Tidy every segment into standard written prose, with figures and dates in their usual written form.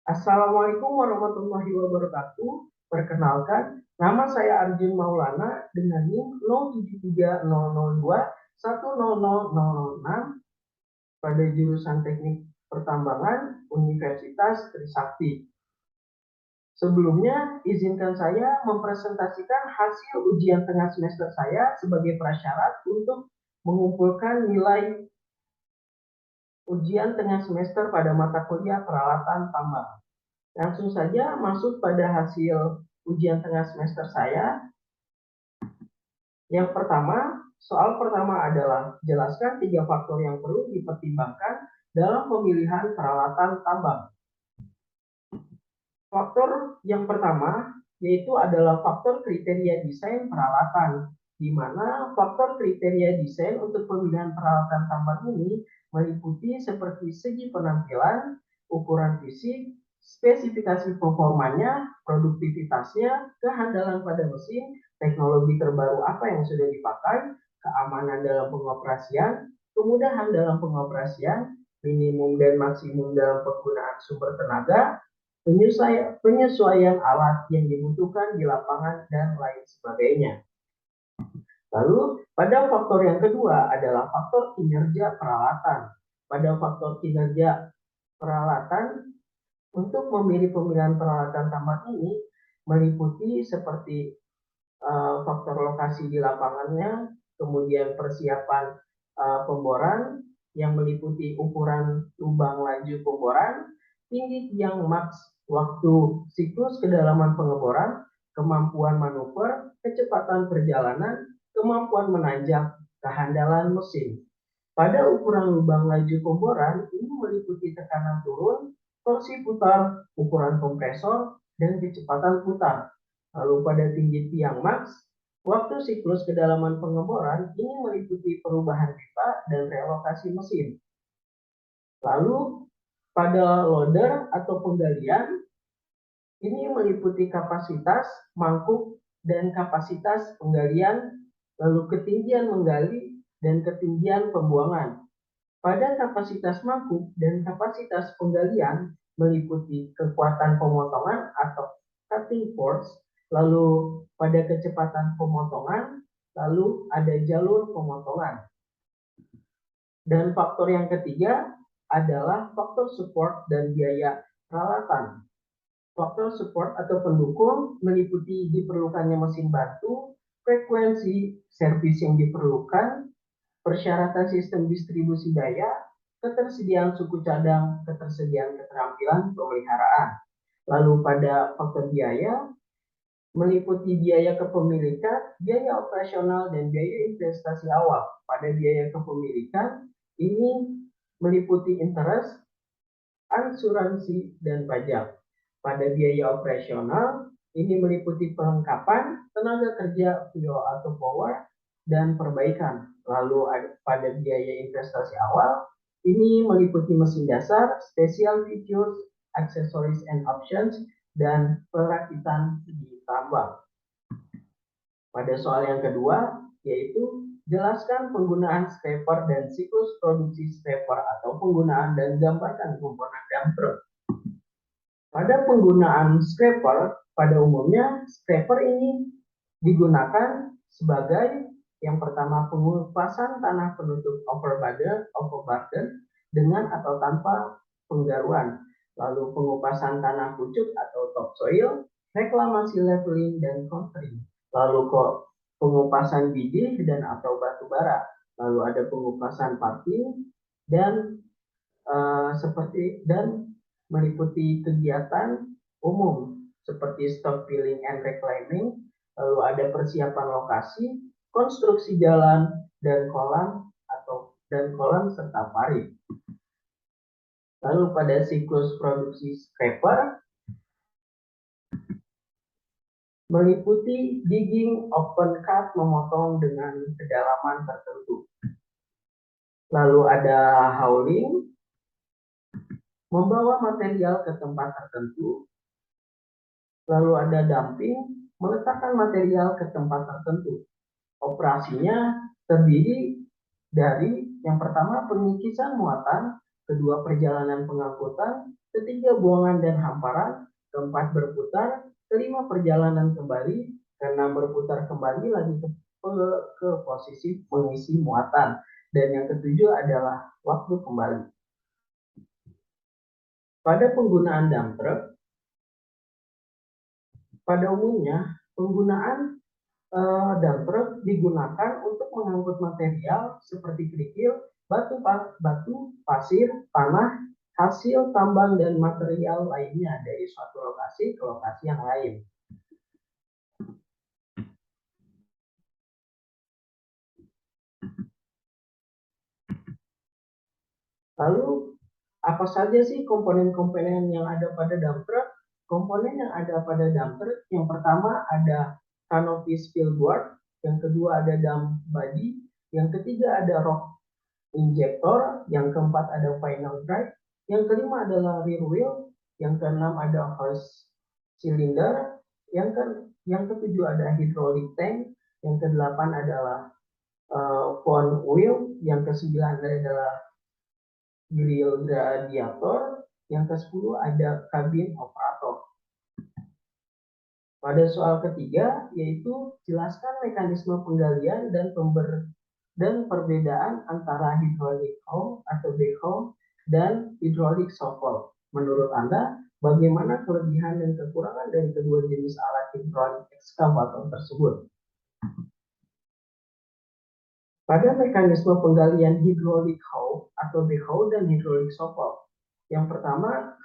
Assalamualaikum warahmatullahi wabarakatuh. Perkenalkan, nama saya Arjun Maulana dengan NIM 073002100006 pada jurusan Teknik Pertambangan Universitas Trisakti. Sebelumnya, izinkan saya mempresentasikan hasil ujian tengah semester saya sebagai prasyarat untuk mengumpulkan nilai ujian tengah semester pada mata kuliah peralatan tambang. Langsung saja masuk pada hasil ujian tengah semester saya. Yang pertama, soal pertama adalah jelaskan 3 faktor yang perlu dipertimbangkan dalam pemilihan peralatan tambang. Faktor yang pertama yaitu adalah faktor kriteria desain peralatan, di mana faktor kriteria desain untuk pemilihan peralatan tambang ini meliputi seperti segi penampilan, ukuran fisik, spesifikasi performanya, produktivitasnya, kehandalan pada mesin, teknologi terbaru apa yang sudah dipakai, keamanan dalam pengoperasian, kemudahan dalam pengoperasian, minimum dan maksimum dalam penggunaan sumber tenaga, penyesuaian alat yang dibutuhkan di lapangan, dan lain sebagainya. Lalu, pada faktor yang kedua adalah faktor kinerja peralatan. Pada faktor kinerja peralatan, untuk memilih pemilihan peralatan tambang ini meliputi seperti faktor lokasi di lapangannya, kemudian persiapan pemboran yang meliputi ukuran lubang laju pemboran, tinggi tiang maks, waktu siklus kedalaman pengeboran, kemampuan manuver, kecepatan perjalanan, kemampuan menanjak, kehandalan mesin. Pada ukuran lubang laju pemboran ini meliputi tekanan turun, torsi putar, ukuran kompresor, dan kecepatan putar. Lalu pada tinggi tiang maks, waktu siklus kedalaman pengeboran ini meliputi perubahan pipa dan relokasi mesin. Lalu pada loader atau penggalian ini meliputi kapasitas mangkuk dan kapasitas penggalian, lalu ketinggian menggali dan ketinggian pembuangan. Pada kapasitas mangkuk dan kapasitas penggalian meliputi kekuatan pemotongan atau cutting force, lalu pada kecepatan pemotongan, lalu ada jalur pemotongan. Dan faktor yang ketiga adalah faktor support dan biaya peralatan. Faktor support atau pendukung meliputi diperlukannya mesin bantu, frekuensi servis yang diperlukan, persyaratan sistem distribusi daya, ketersediaan suku cadang, ketersediaan keterampilan pemeliharaan. Lalu pada faktor biaya meliputi biaya kepemilikan, biaya operasional, dan biaya investasi awal. Pada biaya kepemilikan ini meliputi interest, asuransi, dan pajak. Pada biaya operasional ini meliputi perlengkapan, tenaga kerja, fuel atau power, dan perbaikan. Lalu pada biaya investasi awal ini meliputi mesin dasar, special features, accessories and options, dan perakitan di tambang. Pada soal yang kedua yaitu jelaskan penggunaan scraper dan siklus produksi scraper atau penggunaan dan gambarkan komponen dump truck. Pada penggunaan scraper, pada umumnya scraper ini digunakan sebagai yang pertama pengupasan tanah penutup overburden dengan atau tanpa penggaruan, lalu pengupasan tanah pucuk atau topsoil, reklamasi leveling dan countering, lalu pengupasan bidih dan atau batu bara, lalu ada pengupasan parking dan meliputi kegiatan umum seperti stock filling and reclaiming, lalu ada persiapan lokasi, konstruksi jalan dan kolam serta parit. Lalu pada siklus produksi scraper meliputi digging, open cut, memotong dengan kedalaman tertentu. Lalu ada hauling, membawa material ke tempat tertentu. Lalu ada dumping, meletakkan material ke tempat tertentu. Operasinya terdiri dari yang pertama pengikisan muatan, kedua perjalanan pengangkutan, ketiga buangan dan hamparan, keempat berputar, kelima perjalanan kembali, keenam berputar kembali lagi ke posisi mengisi muatan, dan yang ketujuh adalah waktu kembali. Pada penggunaan dump truck, pada umumnya penggunaan dump truck digunakan untuk mengangkut material seperti kerikil, batu, pasir, tanah, hasil tambang dan material lainnya dari suatu lokasi ke lokasi yang lain. Lalu apa saja sih komponen-komponen yang ada pada dump truck? Komponen yang ada pada dump truck yang pertama ada canopy spillboard, yang kedua ada dump body, yang ketiga ada rock injector, yang keempat ada final drive, yang kelima adalah rear wheel, yang keenam ada hose cylinder, yang ketujuh ada hydraulic tank, yang kedelapan adalah front wheel, yang kesembilan adalah grill radiator, yang ke-10 ada kabin operator. Pada soal ketiga, yaitu jelaskan mekanisme penggalian dan perbedaan antara hydraulic hoe atau backhoe dan hydraulic shovel. Menurut Anda, bagaimana kelebihan dan kekurangan dari kedua jenis alat hydraulic excavator tersebut? Pada mekanisme penggalian hydraulic hoe atau backhoe dan hydraulic shovel, yang pertama,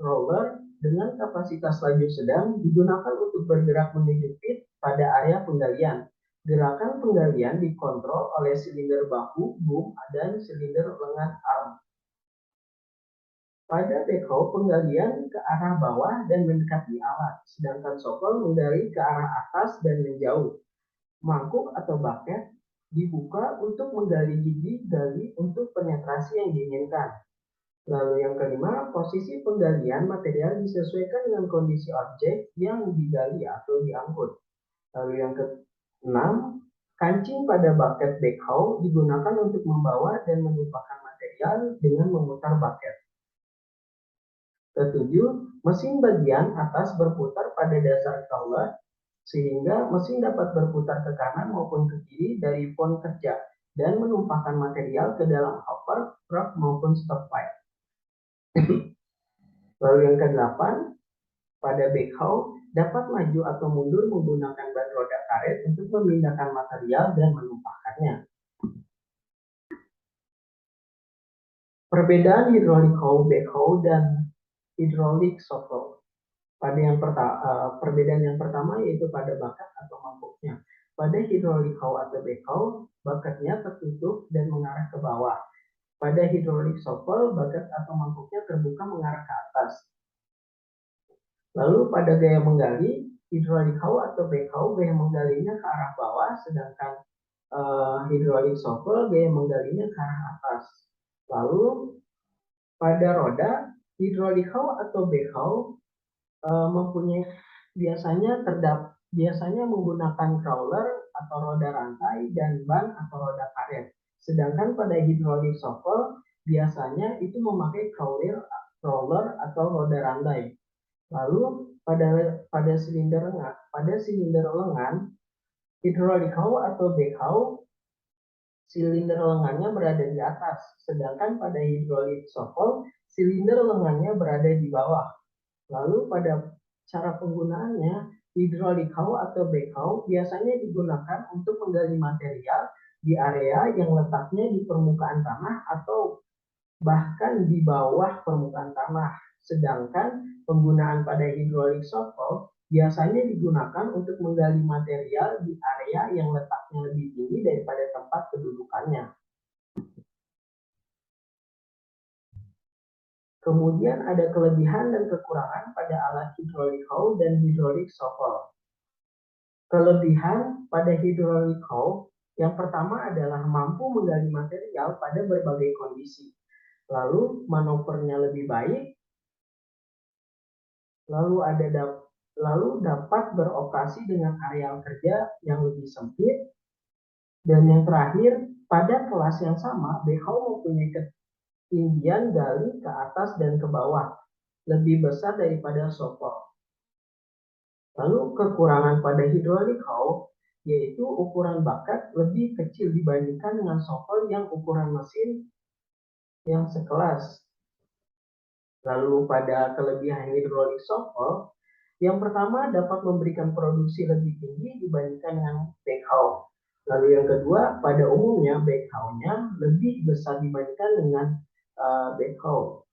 roller dengan kapasitas laju sedang digunakan untuk bergerak menuju pit pada area penggalian. Gerakan penggalian dikontrol oleh silinder bahu, boom, dan silinder lengan arm. Pada backhoe, penggalian ke arah bawah dan mendekati alat, sedangkan shovel menggali ke arah atas dan menjauh. Mangkuk atau bucket dibuka untuk menggali gigi gali untuk penetrasi yang diinginkan. Lalu yang kelima, posisi penggalian material disesuaikan dengan kondisi objek yang digali atau diangkut. Lalu yang keenam, kancing pada bucket backhoe digunakan untuk membawa dan menumpahkan material dengan memutar bucket. Ketujuh, mesin bagian atas berputar pada dasar crawler sehingga mesin dapat berputar ke kanan maupun ke kiri dari pon kerja dan menumpahkan material ke dalam hopper, truck maupun stockpile. Lalu yang ke-8, pada backhoe dapat maju atau mundur menggunakan ban roda karet untuk memindahkan material dan menumpahkannya. Perbedaan hydraulic hoe, backhoe, dan hydraulic shovel. Perbedaan yang pertama yaitu pada bucket atau mangkuknya. Pada hydraulic hoe atau backhoe, bucketnya tertutup dan mengarah ke bawah. Pada hydraulic shovel, bucket atau mangkuknya terbuka mengarah ke atas. Lalu pada gaya menggali, hydraulic hoe atau backhoe gaya menggalinya ke arah bawah, sedangkan hydraulic shovel gaya menggalinya ke arah atas. Lalu pada roda, hydraulic hoe atau backhoe mempunyai biasanya menggunakan crawler atau roda rantai dan ban atau roda karet. Sedangkan pada hydraulic shovel biasanya itu memakai crawler atau roda rantai. Lalu pada silinder lengan, hydraulic hoe atau backhoe silinder lengannya berada di atas, sedangkan pada hydraulic shovel silinder lengannya berada di bawah. Lalu pada cara penggunaannya, hydraulic hoe atau backhoe biasanya digunakan untuk menggali material di area yang letaknya di permukaan tanah atau bahkan di bawah permukaan tanah. Sedangkan penggunaan pada hydraulic shovel biasanya digunakan untuk menggali material di area yang letaknya lebih tinggi daripada tempat kedudukannya. Kemudian ada kelebihan dan kekurangan pada alat hydraulic hoe dan hydraulic shovel. Kelebihan pada hydraulic hoe yang pertama adalah mampu menggali material pada berbagai kondisi. Lalu manuvernya lebih baik, lalu dapat beroperasi dengan areal kerja yang lebih sempit, dan yang terakhir pada kelas yang sama backhoe mempunyai ketinggian gali ke atas dan ke bawah lebih besar daripada shovel. Lalu kekurangan pada hydraulic hoe yaitu ukuran bucket lebih kecil dibandingkan dengan shovel yang ukuran mesin yang sekelas. Lalu pada kelebihan hydraulic shovel, yang pertama dapat memberikan produksi lebih tinggi dibandingkan dengan backhoe. Lalu yang kedua, pada umumnya backhoe-nya lebih besar dibandingkan dengan backhoe.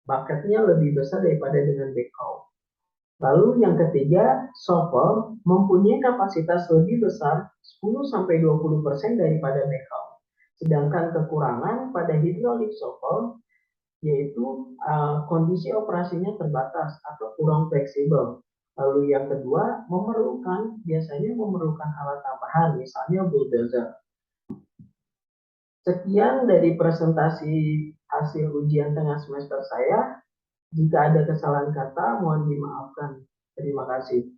Bucket-nya lebih besar daripada dengan backhoe. Lalu yang ketiga, shovel mempunyai kapasitas lebih besar 10-20% daripada backhoe. Sedangkan kekurangan pada hydraulic shovel yaitu kondisi operasinya terbatas atau kurang fleksibel. Lalu yang kedua, biasanya memerlukan alat tambahan, misalnya bulldozer. Sekian dari presentasi hasil ujian tengah semester saya. Jika ada kesalahan kata, mohon dimaafkan. Terima kasih.